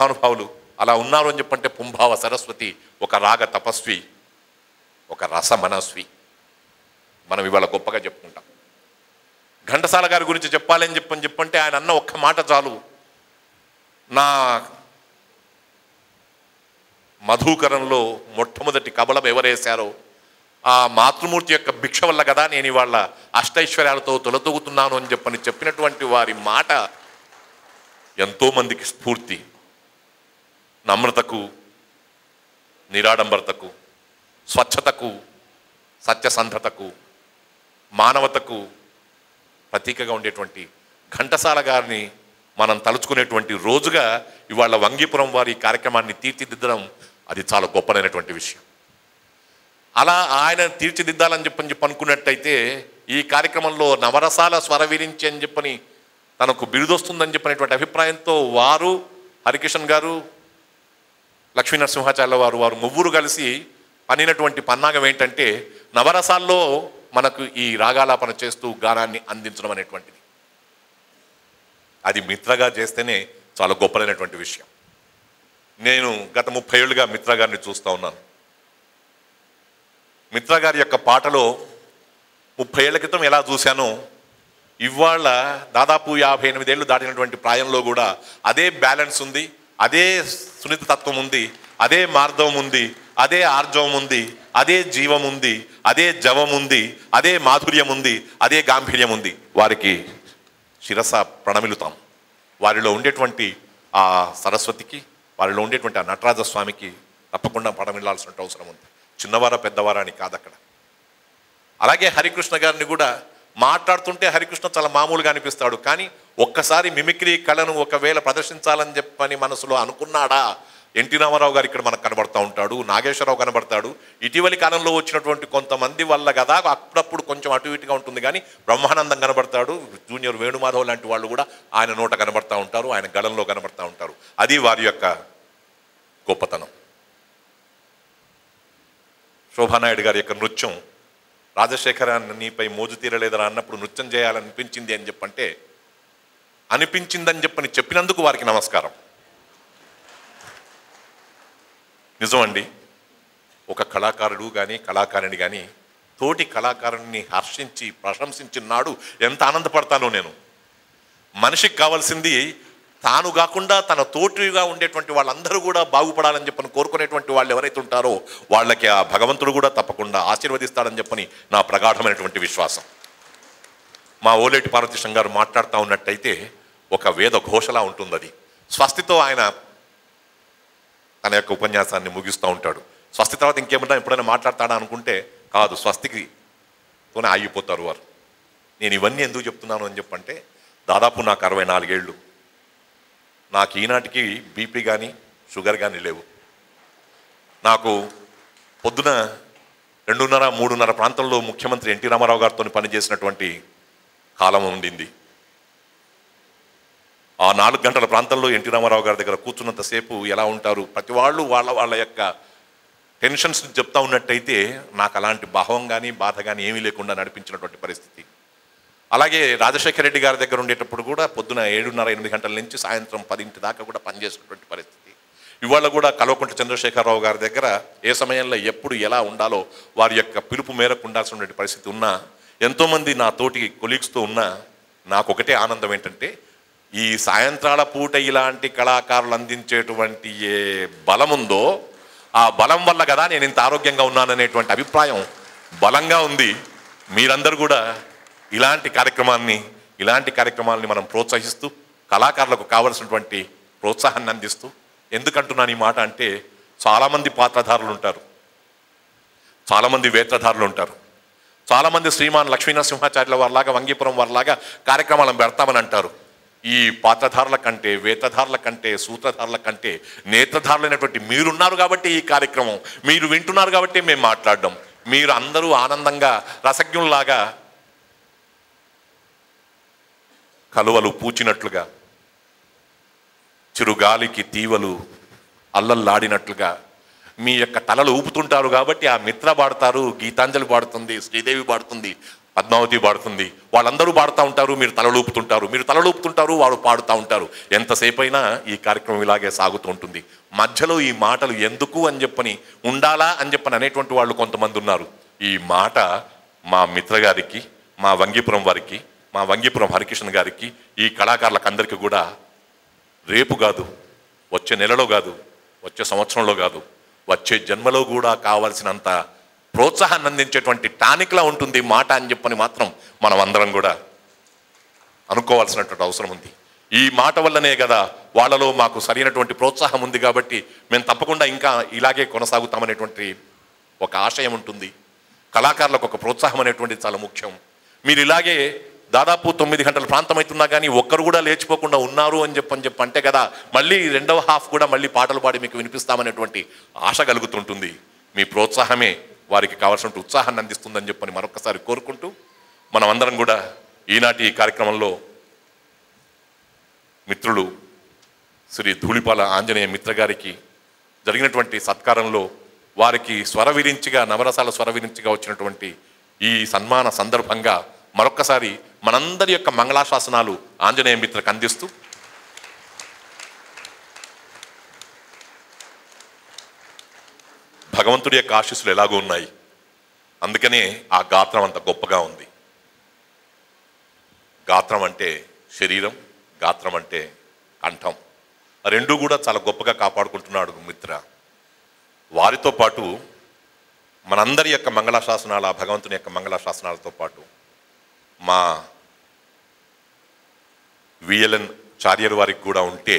మహానుభావులు అలా ఉన్నారు అని చెప్పంటే పుంభావ సరస్వతి ఒక రాగ తపస్వి, ఒక రస మనస్వి. మనం ఇవాళ గొప్పగా చెప్పుకుంటాం. ఘంటసాల గారి గురించి చెప్పాలని చెప్పంటే ఆయన అన్న ఒక్క మాట చాలు. నా మధుకరంలో మొట్టమొదటి కబలం ఎవరేశారో ఆ మాతృమూర్తి యొక్క భిక్ష వల్ల కదా నేను ఇవాళ అష్టైశ్వర్యాలతో తొలతూగుతున్నాను అని చెప్పినటువంటి వారి మాట ఎంతోమందికి స్ఫూర్తి. నమ్రతకు, నిరాడంబరతకు, స్వచ్ఛతకు, సత్యసంధతకు, మానవతకు ప్రతీకగా ఉండేటువంటి ఘంటసాల గారిని మనం తలుచుకునేటువంటి రోజుగా ఇవాళ వంగీపురం వారి కార్యక్రమాన్ని తీర్చిదిద్దడం అది చాలా గొప్పదైనటువంటి విషయం. అలా ఆయన తీర్చిదిద్దాలని చెప్పి అనుకున్నట్టయితే ఈ కార్యక్రమంలో నవరసాల స్వరవిరించి అని చెప్పని తనకు బిరుదొస్తుందని చెప్పినటువంటి అభిప్రాయంతో వారు, హరికిషన్ గారు, లక్ష్మీ నరసింహాచార్య వారు ముగ్గురు కలిసి పనినటువంటి పన్నాగం ఏంటంటే నవరసాల్లో మనకు ఈ రాగాలాపన చేస్తూ గానాన్ని అందించడం అనేటువంటిది. అది మిత్రగా చేస్తేనే చాలా గొప్పదైనటువంటి విషయం. నేను గత 30 ఏళ్ళుగా మిత్ర గారిని చూస్తూ ఉన్నాను. మిత్ర గారి యొక్క పాటలో 30 ఏళ్ల క్రితం ఎలా చూశానో ఇవాళ దాదాపు 58 ఏళ్ళు దాటినటువంటి ప్రాయంలో కూడా అదే బ్యాలెన్స్ ఉంది, అదే సున్నిత తత్వం ఉంది, అదే మార్దవం ఉంది, అదే ఆర్జవం ఉంది, అదే జీవం ఉంది, అదే జవం ఉంది, అదే మాధుర్యం ఉంది, అదే గాంభీర్యం ఉంది. వారికి శిరస ప్రణమిలుతాం. వారిలో ఉండేటువంటి ఆ సరస్వతికి, వారిలో ఉండేటువంటి ఆ నటరాజస్వామికి తప్పకుండా ప్రణమిల్లాల్సిన అవసరం ఉంది. చిన్నవారా పెద్దవారా అని కాదు అక్కడ. అలాగే హరికృష్ణ గారిని కూడా మాట్లాడుతుంటే హరికృష్ణ చాలా మామూలుగా అనిపిస్తాడు, కానీ ఒక్కసారి మిమిక్రీ కళను ఒకవేళ ప్రదర్శించాలని చెప్పని మనసులో అనుకున్నాడా ఎన్టీ రామారావు గారు ఇక్కడ మనకు కనబడతా ఉంటాడు, నాగేశ్వరరావు కనబడతాడు. ఇటీవలి కాలంలో వచ్చినటువంటి కొంతమంది వల్ల కదా అప్పుడప్పుడు కొంచెం అటు ఇటుగా ఉంటుంది, కానీ బ్రహ్మానందం కనబడతాడు, జూనియర్ వేణుమాధవ్ లాంటి వాళ్ళు కూడా ఆయన నోట కనబడతా ఉంటారు, ఆయన గళంలో కనబడతా ఉంటారు. అది వారి యొక్క గొప్పతనం. శోభానాయుడు గారి యొక్క నృత్యం, రాజశేఖరాన్ని నీపై మోజు తీరలేదరా అన్నప్పుడు నృత్యం చేయాలనిపించింది అని చెప్పంటే అనిపించిందని చెప్పినందుకు వారికి నమస్కారం. నిజమండి, ఒక కళాకారుడు కానీ కళాకారిణి కానీ తోటి కళాకారుని హర్షించి ప్రశంసించినాడు ఎంత ఆనందపడతానో నేను. మనిషికి కావాల్సింది తాను కాకుండా తన తోటిగా ఉండేటువంటి వాళ్ళందరూ కూడా బాగుపడాలని చెప్పని కోరుకునేటువంటి వాళ్ళు ఎవరైతే ఉంటారో వాళ్ళకి ఆ భగవంతుడు కూడా తప్పకుండా ఆశీర్వదిస్తాడని చెప్పని నా ప్రగాఢమైనటువంటి విశ్వాసం. మా ఓలేటి పార్వతీశం గారు మాట్లాడుతూ ఉన్నట్టయితే ఒక వేద ఘోషలా ఉంటుంది అది. స్వస్తితో ఆయన తన యొక్క ఉపన్యాసాన్ని ముగిస్తూ ఉంటాడు. స్వస్తి తర్వాత ఇంకేమన్నా ఎప్పుడైనా మాట్లాడతాడా అనుకుంటే కాదు, స్వస్తికితోనే ఆగిపోతారు వారు. నేను ఇవన్నీ ఎందుకు చెప్తున్నాను అని చెప్పంటే దాదాపు నాకు 64 ఏళ్ళు. నాకు ఈనాటికి బీపీ కానీ షుగర్ కానీ లేవు. నాకు పొద్దున 2:30-3:30 ప్రాంతంలో ముఖ్యమంత్రి ఎన్టీ రామారావు గారితో పనిచేసినటువంటి కాలం ఉండింది. ఆ 4 గంటల ప్రాంతంలో ఎన్టీ రామారావు గారి దగ్గర కూర్చున్నంతసేపు ఎలా ఉంటారు ప్రతి వాళ్ళు వాళ్ళ యొక్క టెన్షన్స్ చెప్తా ఉన్నట్టయితే నాకు అలాంటి భావం కానీ బాధ కానీ ఏమీ లేకుండా నడిపించినటువంటి పరిస్థితి. అలాగే రాజశేఖర రెడ్డి గారి దగ్గర ఉండేటప్పుడు కూడా పొద్దున 7:30-8 గంటల నుంచి సాయంత్రం 10 దాకా కూడా పనిచేసినటువంటి పరిస్థితి. ఇవాళ కూడా కల్వకుంట్ల చంద్రశేఖరరావు గారి దగ్గర ఏ సమయంలో ఎప్పుడు ఎలా ఉండాలో వారి యొక్క పిలుపు మేరకు ఉండాల్సినటువంటి పరిస్థితి ఉన్నా, ఎంతోమంది నా తోటి కొలీగ్స్తో ఉన్నా నాకు ఒకటే ఆనందం ఏంటంటే ఈ సాయంత్రాల పూట ఇలాంటి కళాకారులు అందించేటువంటి ఏ బలం ఉందో ఆ బలం వల్ల కదా నేను ఇంత ఆరోగ్యంగా ఉన్నాననేటువంటి అభిప్రాయం బలంగా ఉంది. మీరందరూ కూడా ఇలాంటి కార్యక్రమాలని మనం ప్రోత్సహిస్తూ కళాకారులకు కావలసినటువంటి ప్రోత్సాహాన్ని అందిస్తూ, ఎందుకంటున్నాను ఈ మాట అంటే చాలామంది పాత్రధారులు ఉంటారు, చాలామంది వేత్రధారులు ఉంటారు, చాలామంది శ్రీమాన్ లక్ష్మీ నరసింహాచార్యుల వారిలాగా వంగీపురం వారిలాగా కార్యక్రమాలను పెడతామని అంటారు. ఈ పాత్రధారుల కంటే, వేత్రధారుల కంటే, సూత్రధారుల కంటే నేత్రధారులైనటువంటి మీరున్నారు కాబట్టి ఈ కార్యక్రమం మీరు వింటున్నారు కాబట్టి మేము మాట్లాడడం. మీరు అందరూ ఆనందంగా రసజ్ఞుల్లాగా కలువలు పూచినట్లుగా, చిరుగాలికి తీవలు అల్లల్లాడినట్లుగా మీ యొక్క తలలు ఊపుతుంటారు కాబట్టి ఆ మిత్ర పాడతారు, గీతాంజలి పాడుతుంది, శ్రీదేవి పాడుతుంది, పద్మావతి పాడుతుంది, వాళ్ళందరూ పాడుతూ ఉంటారు, మీరు తలలూపుతుంటారు, వాడు పాడుతూ ఉంటారు. ఎంతసేపు అయినా ఈ కార్యక్రమం ఇలాగే సాగుతూ ఉంటుంది. మధ్యలో ఈ మాటలు ఎందుకు అని చెప్పని, ఉండాలా అని చెప్పని అనేటువంటి వాళ్ళు కొంతమంది ఉన్నారు. ఈ మాట మా మిత్ర గారికి, మా వంగిపురం వారికి, మా వంగిపురం హరికృష్ణ గారికి, ఈ కళాకారులకు అందరికీ కూడా రేపు కాదు, వచ్చే నెలలో కాదు, వచ్చే సంవత్సరంలో కాదు, వచ్చే జన్మలో కూడా కావాల్సినంత ప్రోత్సాహాన్ని అందించేటువంటి టానిక్లా ఉంటుంది మాట అని చెప్పని మాత్రం మనం అందరం కూడా అనుకోవాల్సినటువంటి అవసరం ఉంది. ఈ మాట వల్లనే కదా వాళ్ళలో మాకు సరైనటువంటి ప్రోత్సాహం ఉంది కాబట్టి మేము తప్పకుండా ఇంకా ఇలాగే కొనసాగుతామనేటువంటి ఒక ఆశయం ఉంటుంది. కళాకారులకు ఒక ప్రోత్సాహం అనేటువంటిది చాలా ముఖ్యం. మీరు ఇలాగే దాదాపు 9 గంటల ప్రాంతం అవుతున్నా కానీ ఒక్కరు కూడా లేచిపోకుండా ఉన్నారు అని చెప్పి అంటే కదా మళ్ళీ రెండవ హాఫ్ కూడా మళ్ళీ పాటలు పాడి మీకు వినిపిస్తామనేటువంటి ఆశ కలుగుతుంటుంది. మీ ప్రోత్సాహమే వారికి కావాల్సిన ఉత్సాహాన్ని అందిస్తుందని చెప్పని మరొకసారి కోరుకుంటూ, మనం అందరం కూడా ఈనాటి ఈ కార్యక్రమంలో మిత్రులు శ్రీ ధూళిపాల ఆంజనేయ మిత్ర గారికి జరిగినటువంటి సత్కారంలో వారికి స్వరవిరించిగా, నవరసాల స్వరవిరించిగా వచ్చినటువంటి ఈ సన్మాన సందర్భంగా మరొక్కసారి మనందరి యొక్క మంగళాశాసనాలు ఆంజనేయ మిత్రకు అందిస్తూ, భగవంతుడి యొక్క ఆశీస్సులు ఎలాగో ఉన్నాయి, అందుకనే ఆ గాత్రం అంత గొప్పగా ఉంది. గాత్రం అంటే శరీరం, గాత్రం అంటే కంఠం, రెండూ కూడా చాలా గొప్పగా కాపాడుకుంటున్నాడు మిత్ర. వారితో పాటు మనందరి యొక్క మంగళాశాసనాలు, ఆ భగవంతుని యొక్క మంగళాశాసనాలతో పాటు మా విఎల్ఎన్ చార్యర్ వారికి కూడా ఉంటే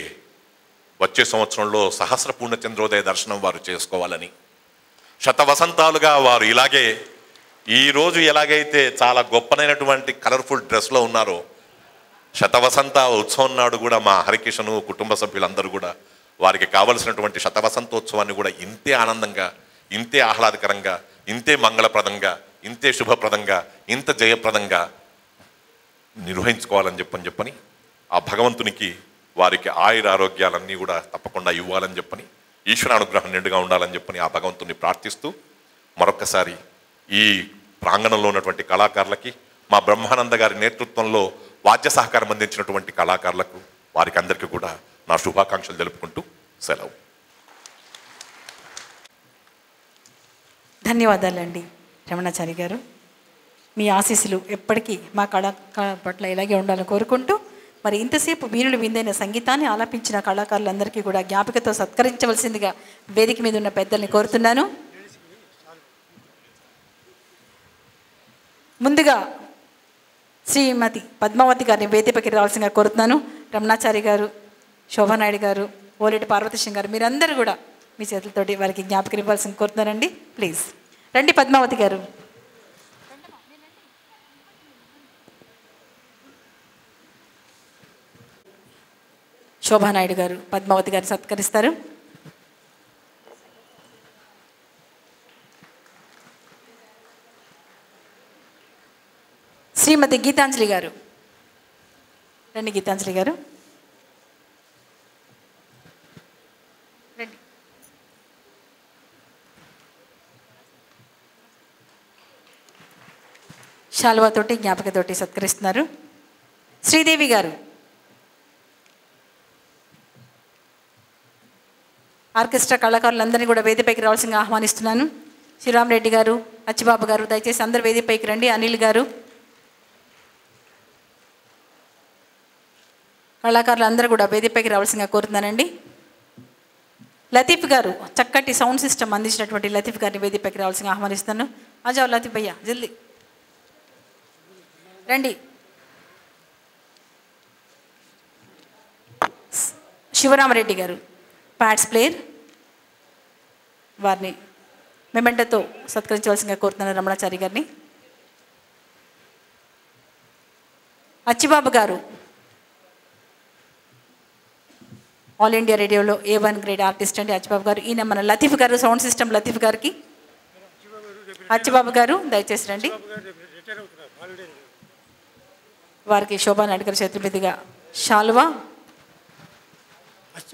వచ్చే సంవత్సరంలో సహస్ర పూర్ణ చంద్రోదయ దర్శనం వారు చేసుకోవాలని, శతవసంతాలుగా వారు ఇలాగే ఈరోజు ఎలాగైతే చాలా గొప్పనైనటువంటి కలర్ఫుల్ డ్రెస్లో ఉన్నారో, శతవసంత ఉత్సవం నాడు కూడా మా హరికిషను కుటుంబ సభ్యులందరూ కూడా వారికి కావలసినటువంటి శతవసంతోత్సవాన్ని కూడా ఇంతే ఆనందంగా, ఇంతే ఆహ్లాదకరంగా, ఇంతే మంగళప్రదంగా, ఇంతే శుభప్రదంగా, ఇంత జయప్రదంగా నిర్వహించుకోవాలని చెప్పని ఆ భగవంతునికి వారికి ఆయుర ఆరోగ్యాలన్నీ కూడా తప్పకుండా ఇవ్వాలని చెప్పని, ఈశ్వరానుగ్రహం నిండుగా ఉండాలని చెప్పని ఆ భగవంతుని ప్రార్థిస్తూ, మరొక్కసారి ఈ ప్రాంగణంలో ఉన్నటువంటి కళాకారులకి, మా బ్రహ్మానంద గారి నేతృత్వంలో వాద్య సహకారం అందించినటువంటి కళాకారులకు, వారికి అందరికీ కూడా నా శుభాకాంక్షలు తెలుపుకుంటూ సెలవు. ధన్యవాదాలండి రమణాచారి గారు. మీ ఆశీస్సులు ఎప్పటికీ మా కళాకారుల పట్ల ఇలాగే ఉండాలని కోరుకుంటూ, మరి ఇంతసేపు వీరులు విందైన సంగీతాన్ని ఆలపించిన కళాకారులందరికీ కూడా జ్ఞాపికతో సత్కరించవలసిందిగా వేదిక మీద ఉన్న పెద్దల్ని కోరుతున్నాను. ముందుగా శ్రీమతి పద్మావతి గారిని వేదికపైకి రావాల్సిందిగా కోరుతున్నాను. రమణాచారి గారు, శోభానాయుడు గారు, ఓలేటి పార్వతీశం గారు, మీరందరూ కూడా మీ చేతులతోటి వారికి జ్ఞాపకం ఇవ్వాల్సింది కోరుతున్నారండి. ప్లీజ్ రండి పద్మావతి గారు. శోభానాయుడు గారు పద్మావతి గారిని సత్కరిస్తారు. శ్రీమతి గీతాంజలి గారు రండి. గీతాంజలి గారు రండి. శాల్వాతోటి జ్ఞాపకతోటి సత్కరిస్తున్నారు. శ్రీదేవి గారు, ఆర్కెస్ట్రా కళాకారులందరినీ కూడా వేదికపైకి రావాల్సిందిగా ఆహ్వానిస్తున్నాను. శ్రీరామరెడ్డి గారు, అచ్చిబాబు గారు, దయచేసి అందరు వేదికపైకి రండి. అనిల్ గారు, కళాకారులు అందరూ కూడా వేదికపైకి రావాల్సిందిగా కోరుతున్నానండి. లతీఫ్ గారు, చక్కటి సౌండ్ సిస్టమ్ అందించినటువంటి లతీఫ్ గారిని వేదికపైకి రావాల్సిందిగా ఆహ్వానిస్తున్నాను. ఆజావ్ లతీఫ్ భయ్యా, జల్దీ రండి. శివరామరెడ్డి గారు, ప్యాడ్స్ ప్లేయర్, వారిని మెమెంటోతో సత్కరించవలసిందిగా కోరుతున్నాను రమణాచారి గారిని. అచ్చిబాబు గారు, ఆల్ ఇండియా రేడియోలో A1 గ్రేడ్ ఆర్టిస్ట్ అండి అచ్చిబాబు గారు. ఈయన మన లతీఫ్ గారు, సౌండ్ సిస్టమ్ లతీఫ్ గారికి. అచ్చిబాబు గారు దయచేసి రండి. వారికి శోభానాయుడు గారి చేతుల మీదుగా శాలువా.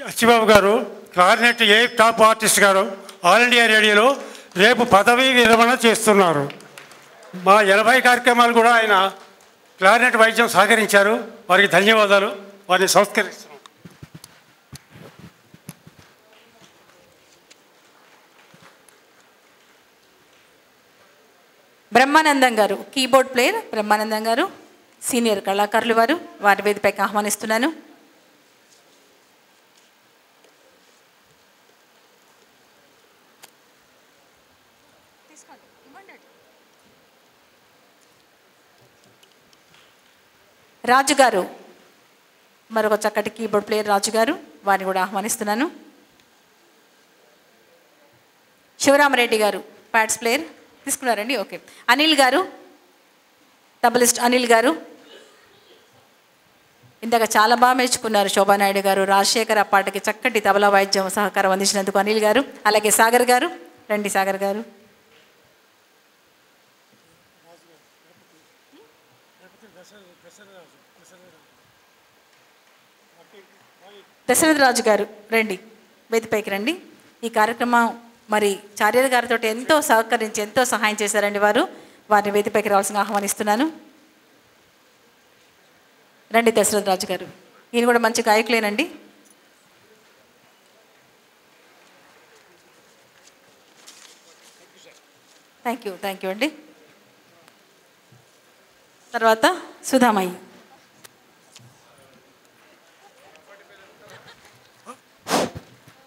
అచ్చిబాబు గారు క్లారినెట్ ఏ టాప్ ఆర్టిస్ట్ గారు ఆల్ ఇండియా రేడియోలో రేపు పదవీ విరమణ చేస్తున్నారు. మా 80 కార్యక్రమాలు కూడా ఆయన క్లారినెట్ వైద్యం సహకరించారు. వారికి ధన్యవాదాలు. వారిని సంస్కరిస్తున్నాం. బ్రహ్మానందం గారు, కీబోర్డ్ ప్లేయర్ బ్రహ్మానందం గారు, సీనియర్ కళాకారులు వారి వేదికపైకి ఆహ్వానిస్తున్నాను. రాజు గారు, మరొక చక్కటి కీబోర్డ్ ప్లేయర్ రాజు గారు, వారిని కూడా ఆహ్వానిస్తున్నాను. శివరామరెడ్డి గారు, ప్యాడ్స్ ప్లేయర్ తీసుకున్నారండి. ఓకే. అనిల్ గారు, తబలిస్ట్ అనిల్ గారు, ఇందాక చాలా బాగా మెచ్చుకున్నారు శోభానాయుడు గారు. రాజశేఖర్ ఆ పాటకి చక్కటి తబలా వాయిద్యం సహకారం అందించినందుకు అనిల్ గారు. అలాగే సాగర్ గారు, రండి సాగర్ గారు. దశరథ రాజు గారు, రండి, వేదికపైకి రండి. ఈ కార్యక్రమం మరి చార్య గారితో ఎంతో సహకరించి ఎంతో సహాయం చేశారండి వారిని వేదికపైకి రావాల్సిందిగా ఆహ్వానిస్తున్నాను. రండి దశరథ రాజు గారు, ఈయన కూడా మంచి గాయకులేనండి. థ్యాంక్ యూ అండి. తర్వాత సుధామయ్యి.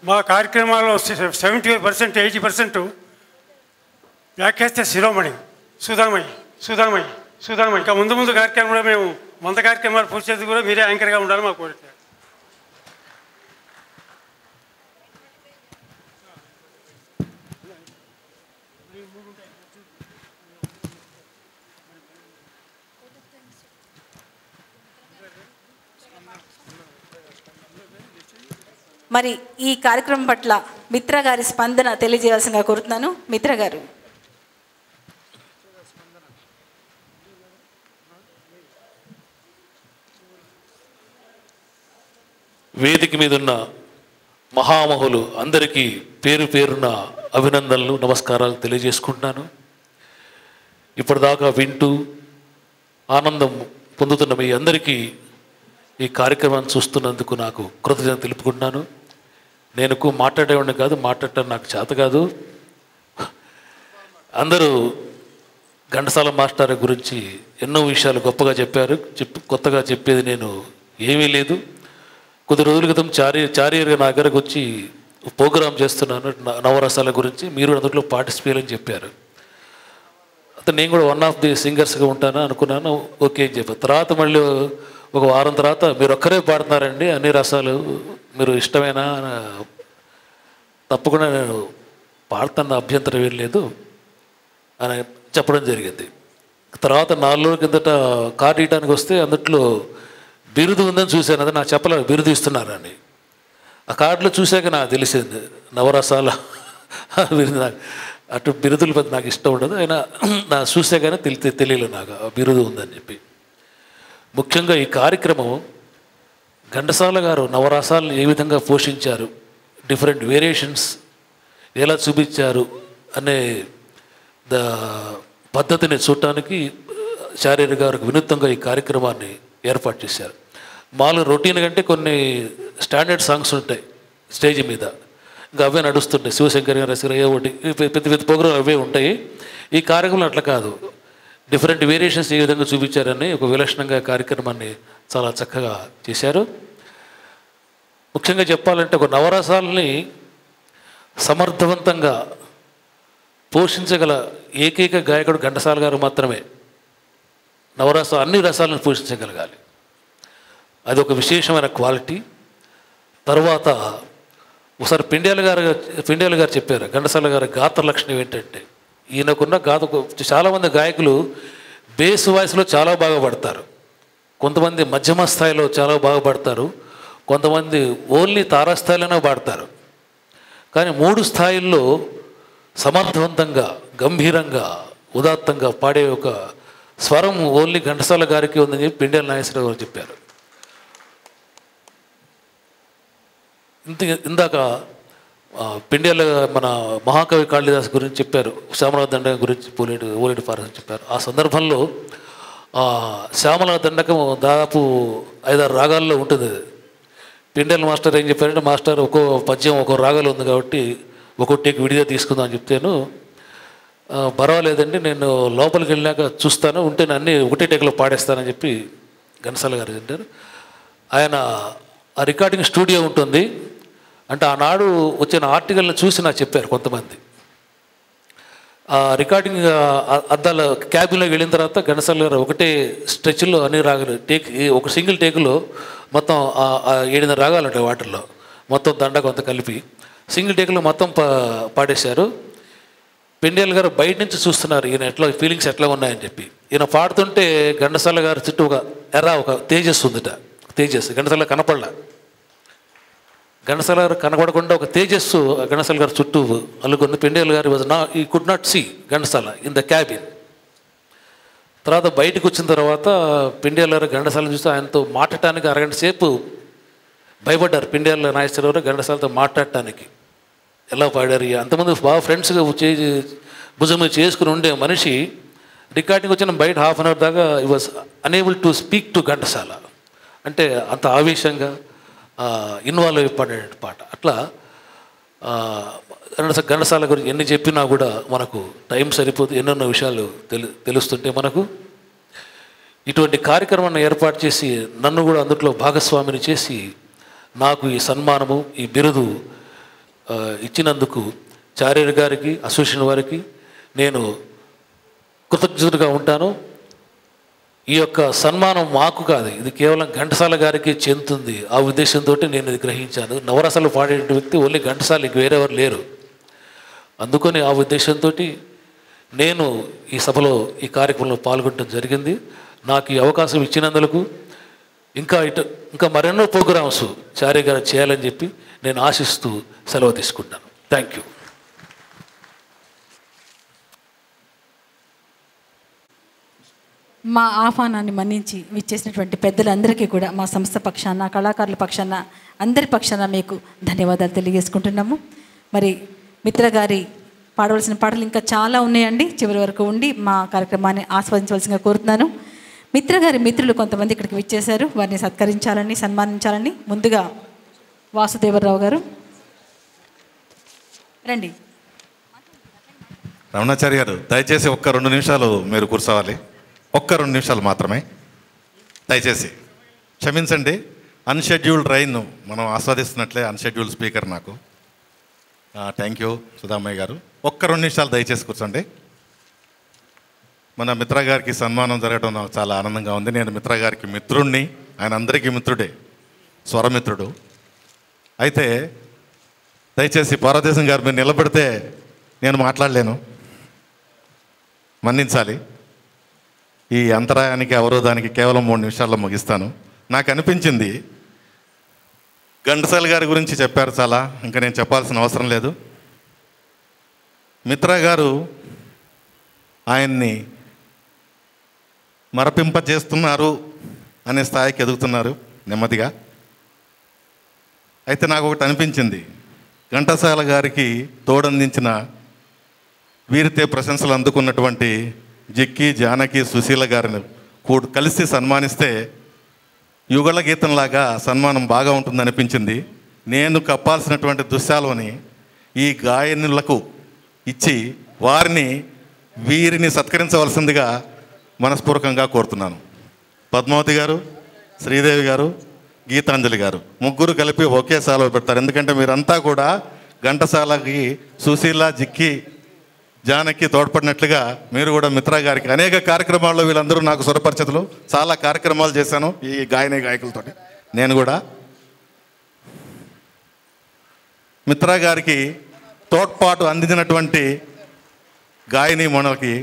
మా కార్యక్రమాల్లో 70%, 80% వ్యాఖ్యాస్తే శిరోమణి సుధామయ్యి. ఇంకా ముందు కార్యక్రమంలో మేము 100 కార్యక్రమాలు పూర్తి చేసి కూడా మీరే యాంకర్గా ఉండాలి మా కోరిక. మరి ఈ కార్యక్రమం పట్ల మిత్ర గారి స్పందన తెలియజేయాల్సిందిగా కోరుతున్నాను. మిత్ర గారు. వేదిక మీద ఉన్న మహామహులు అందరికీ పేరు పేరున అభినందనలు, నమస్కారాలు తెలియజేసుకుంటున్నాను. ఇప్పటిదాకా వింటూ ఆనందం పొందుతున్న మీ అందరికీ ఈ కార్యక్రమాన్ని చూస్తున్నందుకు నాకు కృతజ్ఞత తెలుపుకుంటున్నాను. నేను ఎక్కువ మాట్లాడేవాడిని కాదు, మాట్లాడటం నాకు చేత కాదు. అందరూ ఘంటసాల మాస్టర్ గురించి ఎన్నో విషయాలు గొప్పగా చెప్పారు. కొత్తగా చెప్పేది నేను ఏమీ లేదు. కొద్ది రోజుల క్రితం చారియర్గా నా దగ్గరకు వచ్చి ప్రోగ్రామ్ చేస్తున్నాను నవరసాల గురించి, మీరు అందులో పార్టిసిపేట్ అని చెప్పారు. అతను నేను కూడా 1 ఆఫ్ ది సింగర్స్గా ఉంటాను అనుకున్నాను. ఓకే అని చెప్పాను. తర్వాత మళ్ళీ ఒక వారం తర్వాత మీరు ఒక్కరే పాడుతున్నారండి అన్ని రసాలు, మీరు ఇష్టమేనా? తప్పకుండా నేను పాడుతున్న అభ్యంతరం ఏం లేదు అని చెప్పడం జరిగింది. తర్వాత 4 రోజుల కిందట కార్డు ఇవ్వడానికి వస్తే అందుట్లో బిరుదు ఉందని చూశాను. అది నాకు చెప్పలేదు బిరుదు ఇస్తున్నారని. ఆ కార్డులో చూశాక నాకు తెలిసింది నవరసాల బిరుదు. నాకు అటు బిరుదుల పెద్ద నాకు ఇష్టం ఉండదు, అయినా నా చూసాకనే తెలియలేదు నాకు ఆ బిరుదు ఉందని చెప్పి. ముఖ్యంగా ఈ కార్యక్రమం ఘంటసాల గారు నవరసాలను ఏ విధంగా పోషించారు, డిఫరెంట్ వేరియేషన్స్ ఎలా చూపించారు అనే పద్ధతిని చూడటానికి చార్య గారు వినూత్నంగా ఈ కార్యక్రమాన్ని ఏర్పాటు చేశారు. మామూలుగా రొటీన్ కంటే కొన్ని స్టాండర్డ్ సాంగ్స్ ఉంటాయి స్టేజ్ మీద, ఇంకా అవే నడుస్తుంటాయి. శివశంకర్ గారు రసిక ఒకటి పెద్ద ప్రోగ్రాం అవే ఉంటాయి. ఈ కార్యక్రమం అట్లా కాదు, డిఫరెంట్ వేరియేషన్స్ ఏ విధంగా చూపించారని ఒక విలక్షణంగా కార్యక్రమాన్ని చాలా చక్కగా చేశారు. ముఖ్యంగా చెప్పాలంటే ఒక నవరసాలని సమర్థవంతంగా పోషించగల ఏకైక గాయకుడు ఘంటసాల గారు మాత్రమే. అన్ని రసాలను పోషించగలగాలి, అది ఒక విశేషమైన క్వాలిటీ. తర్వాత ఒకసారి పిండ్యాల గారు చెప్పారు, ఘంటసాల గారి గాత్ర లక్షణం ఏంటంటే, ఈయనకున్న చాలామంది గాయకులు బేస్ వాయిస్లో చాలా బాగా పడతారు, కొంతమంది మధ్యమ స్థాయిలో చాలా బాగా పాడతారు, కొంతమంది ఓన్లీ తారాస్థాయిలోనే పాడతారు. కానీ 3 స్థాయిల్లో సమర్థవంతంగా గంభీరంగా ఉదాత్తంగా పాడే ఒక స్వరం ఓన్లీ ఘంటసాల గారికి ఉందని చెప్పి పిండ్యాల నాగేశ్వరరావు గారు చెప్పారు. ఇందాక పిండియాల మన మహాకవి కాళిదాస్ గురించి చెప్పారు, శ్యామలా దండకం గురించి ఓలేటి పారస్ చెప్పారు. ఆ సందర్భంలో శ్యామలా దండకం దాదాపు 5-6 రాగాల్లో ఉంటుంది. పిండియాల మాస్టర్ ఏం చెప్పారంటే, మాస్టర్ ఒక్కో పద్యం ఒక్కో రాగాలు ఉంది కాబట్టి ఒక్కో టేక్ విడిగా తీసుకుందాం అని చెప్తాను. పర్వాలేదండి, నేను లోపలికి వెళ్ళాక చూస్తాను, ఉంటే అన్నీ ఒకటే టేక్లో పాడేస్తానని చెప్పి ఘంటసాల గారు తింటారు. ఆయన ఆ రికార్డింగ్ స్టూడియో ఉంటుంది అంటే ఆనాడు వచ్చిన ఆర్టికల్ని చూసి నాకు చెప్పారు కొంతమంది. ఆ రికార్డింగ్ అద్దాల క్యాబిన్లోకి వెళ్ళిన తర్వాత ఘంటసాల గారు ఒకటే స్ట్రెచ్లో అన్ని రాగాలు ఒక సింగిల్ టేకులో మొత్తం 7 రాగాలు ఉంటాయి. వాటిల్లో మొత్తం దండ కొంత కలిపి సింగిల్ టేకులో మొత్తం పాడేశారు. పిండియాల గారు బయట నుంచి చూస్తున్నారు ఈయన ఎట్లా ఫీలింగ్స్ ఎట్లా ఉన్నాయని చెప్పి. ఈయన పాడుతుంటే ఘంటసాల గారి చుట్టూ ఒక తేజస్సు ఉందిట. తేజస్సు ఘంటసాల కనపడలా. ఘంటసాల గారు కనపడకుండా ఒక తేజస్సు ఘంటసాల గారి చుట్టూ అల్లుకుంది. పిండియాల గారు ఈ could not see Ghantasala in the cabin. తర్వాత బయటకు వచ్చిన తర్వాత పిండియాల గారు ఘంటసాలను చూస్తే ఆయనతో మాట్లాడటానికి అరగంట సేపు భయపడ్డారు. పిండియాల నాగేశ్వరరావు ఘంటసాలతో మాట్లాడటానికి ఎలా పాడారు. అంతమంది బాగా ఫ్రెండ్స్గా భుజం మీద చేసుకుని ఉండే మనిషి రికార్డింగ్ వచ్చిన బయట హాఫ్ అన్ అవర్ దాకా ఈ was unable to speak to Ghantasala. అంటే అంత ఆవేశంగా ఇన్వాల్వ్ అయి పాడే పాట. అట్లా ఘంటసాల గురించి ఎన్ని చెప్పినా కూడా మనకు టైం సరిపోదు. ఎన్నెన్నో విషయాలు తెలుస్తుంటే మనకు ఇటువంటి కార్యక్రమాన్ని ఏర్పాటు చేసి నన్ను కూడా అందులో భాగస్వామిని చేసి నాకు ఈ సన్మానము ఈ బిరుదు ఇచ్చినందుకు చార్యర్ గారికి అసోసియేషన్ వారికి నేను కృతజ్ఞతగా ఉంటాను. ఈ యొక్క సన్మానం మాకు కాదు, ఇది కేవలం ఘంటసాల గారికి చెందుతుంది. ఆ ఉద్దేశంతో నేను ఇది గ్రహించాను. నవరసాలు పాడే వ్యక్తి ఓన్లీ ఘంటసాల, ఇంక వేరెవరు లేరు. అందుకని ఆ ఉద్దేశంతో నేను ఈ సభలో ఈ కార్యక్రమంలో పాల్గొనడం జరిగింది. నాకు ఈ అవకాశం ఇచ్చినందుకు ఇంకా మరెన్నో ప్రోగ్రామ్స్ చార్య గారు చేయాలని చెప్పి నేను ఆశిస్తూ సెలవు తీసుకుంటాను. Thank you. మా ఆహ్వానాన్ని మన్నించి విచ్చేసినటువంటి పెద్దలందరికీ కూడా మా సంస్థ పక్షాన, కళాకారుల పక్షాన, అందరి పక్షాన మీకు ధన్యవాదాలు తెలియజేసుకుంటున్నాము. మరి మిత్ర గారి పాడవలసిన పాటలు ఇంకా చాలా ఉన్నాయండి. చివరి వరకు ఉండి మా కార్యక్రమాన్ని ఆస్వాదించవలసిందిగా కోరుతున్నాను. మిత్ర గారి మిత్రులు కొంతమంది ఇక్కడికి విచ్చేశారు. వారిని సత్కరించాలని, సన్మానించాలని ముందుగా వాసుదేవరావు గారు రండి. రమణాచారి గారు, దయచేసి ఒక్క 2 నిమిషాలు మీరు కూర్చోవాలి. ఒక్క 2 నిమిషాలు మాత్రమే దయచేసి క్షమించండి. అన్షెడ్యూల్డ్ రైన్ మనం ఆస్వాదిస్తున్నట్లే అన్షెడ్యూల్డ్ స్పీకర్ నాకు. థ్యాంక్ యూ సుధామయ్య గారు. ఒక్క 2 నిమిషాలు దయచేసి కూర్చోండి. మన మిత్ర గారికి సన్మానం జరగడం నాకు చాలా ఆనందంగా ఉంది. నేను మిత్ర గారికి మిత్రుణ్ణి, ఆయన అందరికీ మిత్రుడే, స్వరమిత్రుడు. అయితే దయచేసి భారతదేశం గారు మీరు నిలబెడితే నేను మాట్లాడలేను, మన్నించాలి. ఈ అంతరాయానికి అవరోధానికి కేవలం 3 నిమిషాల్లో ముగిస్తాను. నాకు అనిపించింది ఘంటసాల గారి గురించి చెప్పారు చాలా, ఇంకా నేను చెప్పాల్సిన అవసరం లేదు. మిత్ర గారు ఆయన్ని మరపింపజేస్తున్నారు అనే స్థాయికి ఎదుగుతున్నారు నెమ్మదిగా. అయితే నాకు ఒకటి అనిపించింది, ఘంటసాల గారికి తోడందించిన వీరితే ప్రశంసలు అందుకున్నటువంటి జిక్కి, జానకి, సుశీల గారిని కలిసి సన్మానిస్తే యుగళ గీతంలాగా సన్మానం బాగా ఉంటుందనిపించింది. నేను కప్పాల్సినటువంటి దుశ్శాలని ఈ గాయనులకు ఇచ్చి వీరిని సత్కరించవలసిందిగా మనస్పూర్వకంగా కోరుతున్నాను. పద్మావతి గారు, శ్రీదేవి గారు, గీతాంజలి గారు ముగ్గురు కలిపి ఒకే సాల్వ పెడతారు. ఎందుకంటే మీరంతా కూడా ఘంటసాలకి సుశీల, జిక్కి, జానకి తోడ్పడినట్లుగా మీరు కూడా మిత్ర గారికి అనేక కార్యక్రమాల్లో వీళ్ళందరూ నాకు స్వరపరిచితులు. చాలా కార్యక్రమాలు చేశాను ఈ గాయకులతో. నేను కూడా మిత్ర గారికి తోడ్పాటు అందించినటువంటి గాయని మనులకి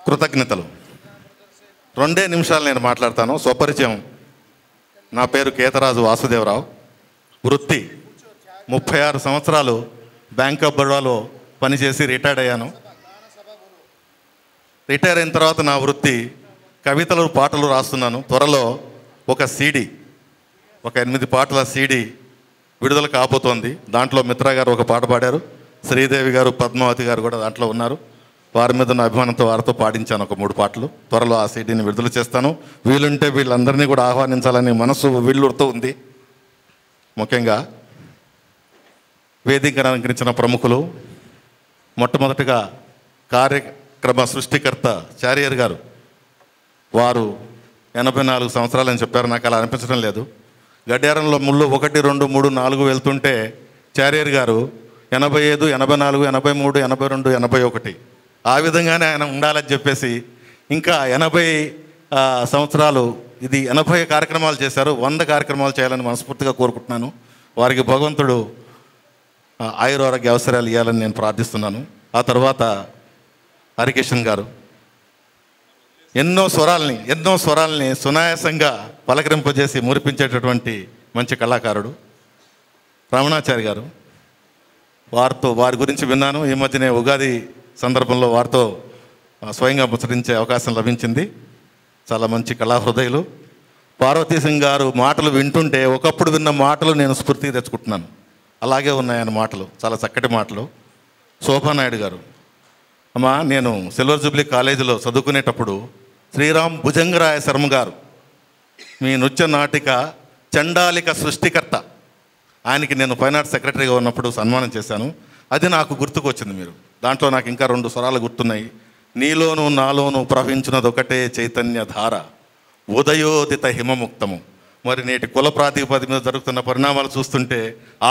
కృతజ్ఞతలు. 2 నిమిషాలు నేను మాట్లాడతాను. స్వపరిచయం. నా పేరు కేతరాజు వాసుదేవరావు. వృత్తి 36 సంవత్సరాలు బ్యాంక్ ఆఫ్ బరోడాలో పనిచేసి రిటైర్డ్ అయ్యాను. రిటైర్ అయిన తర్వాత నా వృత్తి కవితలు, పాటలు రాస్తున్నాను. త్వరలో ఒక 8 పాటల సీడీ విడుదల కాబోతోంది. దాంట్లో మిత్రా గారు ఒక పాట పాడారు, శ్రీదేవి గారు, పద్మావతి గారు కూడా దాంట్లో ఉన్నారు. వారి మీద ఉన్న అభిమానంతో వారితో పాడించాను ఒక 3 పాటలు. త్వరలో ఆ సీడీని విడుదల చేస్తాను. వీలుంటే వీళ్ళందరినీ కూడా ఆహ్వానించాలని మనసు వీళ్ళుడుతూ ఉంది. ముఖ్యంగా వేదిక అలంకరించిన ప్రముఖులు, మొట్టమొదటిగా కార్యక్రమ సృష్టికర్త చారియర్ గారు. వారు 84 సంవత్సరాలని చెప్పారు. నాకు అలా అనిపించడం లేదు. గడియారంలో ముళ్ళు 1, 2, 3, 4 వెళ్తుంటే చారియర్ గారు 85, 84, 83, 82, 81 ఆ విధంగానే ఆయన ఉండాలని చెప్పేసి ఇంకా 80 సంవత్సరాలు ఇది 80 కార్యక్రమాలు చేశారు. 100 కార్యక్రమాలు చేయాలని మనస్ఫూర్తిగా కోరుకుంటున్నాను. వారికి భగవంతుడు ఆయురారోగ్య అవసరాలు ఇవ్వాలని నేను ప్రార్థిస్తున్నాను. ఆ తర్వాత హరికిషన్ గారు ఎన్నో స్వరాల్ని సునాయాసంగా పలకరింపజేసి మురిపించేటటువంటి మంచి కళాకారుడు. రమణాచారి గారు, వారి గురించి విన్నాను. ఈ మధ్యనే ఉగాది సందర్భంలో వారితో స్వయంగా ముచ్చరించే అవకాశం లభించింది. చాలా మంచి కళాహృదయులు. పార్వతీ సింగ్ గారు మాటలు వింటుంటే ఒకప్పుడు విన్న మాటలు నేను స్ఫూర్తిగా తెచ్చుకుంటున్నాను. అలాగే ఉన్నాయన్న మాటలు, చాలా చక్కటి మాటలు. శోభానాయుడు గారు, అమ్మా నేను సిల్వర్ జూబ్లీ కాలేజీలో చదువుకునేటప్పుడు శ్రీరామ్ భుజంగరాయ శర్మ గారు మీ నృత్య నాటిక చండాలిక సృష్టికర్త, ఆయనకి నేను ఫైన్ ఆర్ట్స్ సెక్రటరీగా ఉన్నప్పుడు సన్మానం చేశాను. అది నాకు గుర్తుకు వచ్చింది. మీరు దాంట్లో నాకు ఇంకా 2 స్వరాలు గుర్తున్నాయి. నీలోను నాలోను ప్రవహించినది ఒకటే చైతన్య ధార, ఉదయోదిత హిమముక్తము. మరి నేటి కుల ప్రాతిపదిక మీద జరుగుతున్న పరిణామాలు చూస్తుంటే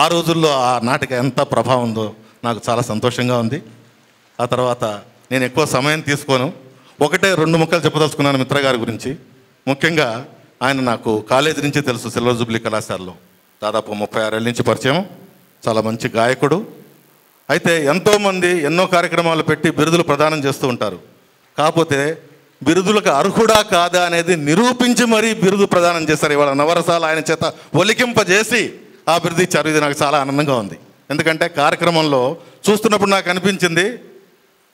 ఆ రోజుల్లో ఆ నాటిక ఎంత ప్రభావం ఉందో నాకు చాలా సంతోషంగా ఉంది. ఆ తర్వాత నేను ఎక్కువ సమయం తీసుకోను, 1-2 ముక్కలు చెప్పదలుచుకున్నాను మిత్ర గారి గురించి. ముఖ్యంగా ఆయన నాకు కాలేజీ నుంచి తెలుసు. సిల్వర్ జూబ్లీ కళాశాలలో దాదాపు 36 ఏళ్ళ నుంచి పరిచయం. చాలా మంచి గాయకుడు. అయితే ఎంతోమంది ఎన్నో కార్యక్రమాలు పెట్టి బిరుదులు ప్రదానం చేస్తూ ఉంటారు. కాకపోతే బిరుదులకు అర్హుడా కాదా అనేది నిరూపించి మరీ బిరుదు ప్రదానం చేశారు. ఇవాళ నవరసాలు ఆయన చేత ఒలికింపజేసి ఆ బిరుదు ఇచ్చారు. ఇది నాకు చాలా ఆనందంగా ఉంది. ఎందుకంటే కార్యక్రమంలో చూస్తున్నప్పుడు నాకు అనిపించింది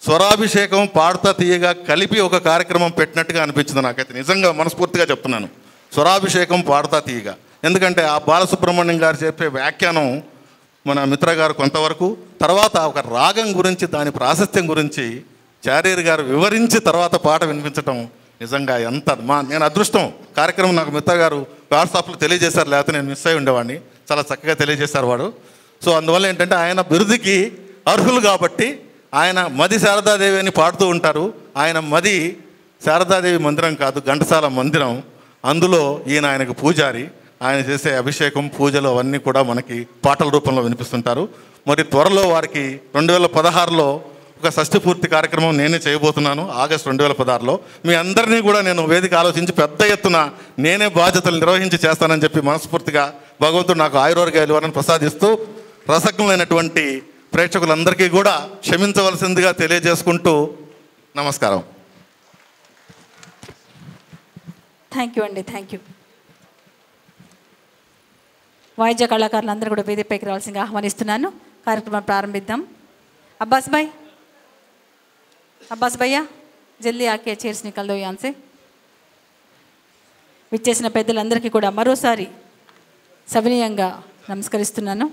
స్వరాభిషేకం పాడుతా తీయగా కలిపి ఒక కార్యక్రమం పెట్టినట్టుగా అనిపించింది నాకైతే. నిజంగా మనస్ఫూర్తిగా చెప్తున్నాను, స్వరాభిషేకం పాడుతా తీయగా. ఎందుకంటే ఆ బాలసుబ్రహ్మణ్యం గారు చెప్పే వ్యాఖ్యానం మన మిత్ర గారు కొంతవరకు, తర్వాత ఒక రాగం గురించి దాని ప్రాశస్త్యం గురించి చారియర్ గారు వివరించి తర్వాత పాట వినిపించడం నిజంగా ఎంత నేను అదృష్టం. కార్యక్రమం నాకు మిత్ర గారు వాట్సాప్లో తెలియజేశారు, లేకపోతే నేను మిస్ అయి ఉండేవాడిని. చాలా చక్కగా తెలియజేశారు వాడు. సో అందువల్ల ఏంటంటే ఆయన బిరుదుకి అర్హులు కాబట్టి ఆయన మది శారదాదేవి అని పాడుతూ ఉంటారు. ఆయన మది శారదాదేవి మందిరం కాదు, ఘంటసాల మందిరం. అందులో ఈయన ఆయనకు పూజారి. ఆయన చేసే అభిషేకం, పూజలు అవన్నీ కూడా మనకి పాటల రూపంలో వినిపిస్తుంటారు. మరి త్వరలో వారికి 2016లో ఒక షష్ఠి పూర్తి కార్యక్రమం నేనే చేయబోతున్నాను. ఆగస్టు 2016లో మీ అందరినీ కూడా నేను వేదిక ఆలోచించి పెద్ద ఎత్తున నేనే బాధ్యతలు నిర్వహించి చేస్తానని చెప్పి మనస్ఫూర్తిగా భగవంతుడు నాకు ఆయురారోగ్యాలు ప్రసాదిస్తూ రసజ్ఞులైనటువంటి ప్రేక్షకులందరికీ కూడా క్షమించవలసిందిగా తెలియజేసుకుంటూ నమస్కారం. థ్యాంక్ యూ అండి, థ్యాంక్ యూ. వాయిద్య కళాకారులందరూ కూడా వేదికపైకి రావాల్సిందిగా ఆహ్వానిస్తున్నాను. కార్యక్రమం ప్రారంభిద్దాం. అబ్బాస్ భయ్యా జల్దీ ఆకే చైర్స్ నికల్ దో యాన్ సే. విచ్చేసిన పెద్దలందరికీ కూడా మరోసారి సవినయంగా నమస్కరిస్తున్నాను.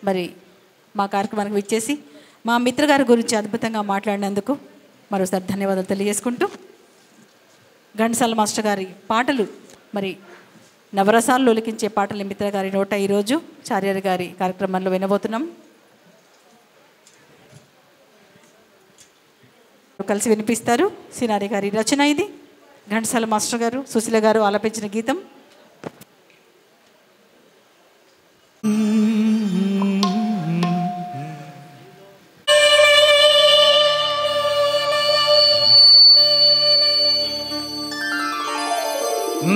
మరి మా కార్యక్రమానికి విచ్చేసి మా మిత్ర గారి గురించి అద్భుతంగా మాట్లాడినందుకు మరోసారి ధన్యవాదాలు తెలియజేసుకుంటూ, ఘంటసాల మాస్టర్ గారి పాటలు, మరి నవరసాల్లో ఒలికించే పాటలు మిత్ర గారి నోట ఈరోజు చార్యర్ గారి కార్యక్రమంలో వినబోతున్నాం. కలిసి వినిపిస్తారు. సినారి గారి రచన ఇది. ఘంటసాల మాస్టర్ గారు, సుశీల గారు ఆలపించిన గీతం.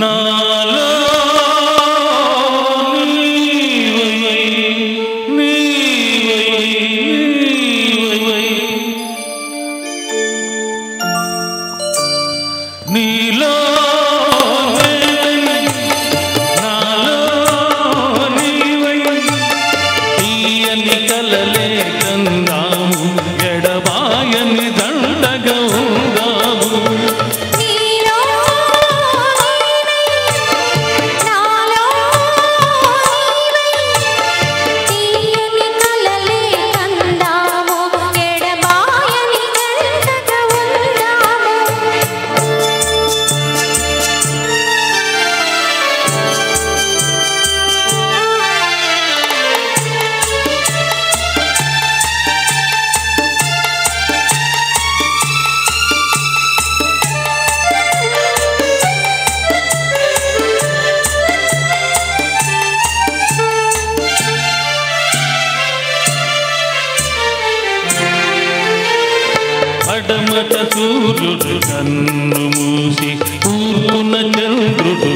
నాలో నీలో తీయని కలలే కందాము, ఎడబాయని దండగా ఉందాము. సూర్యుడు కన్ను మూసి తూర్పున చంద్రుడు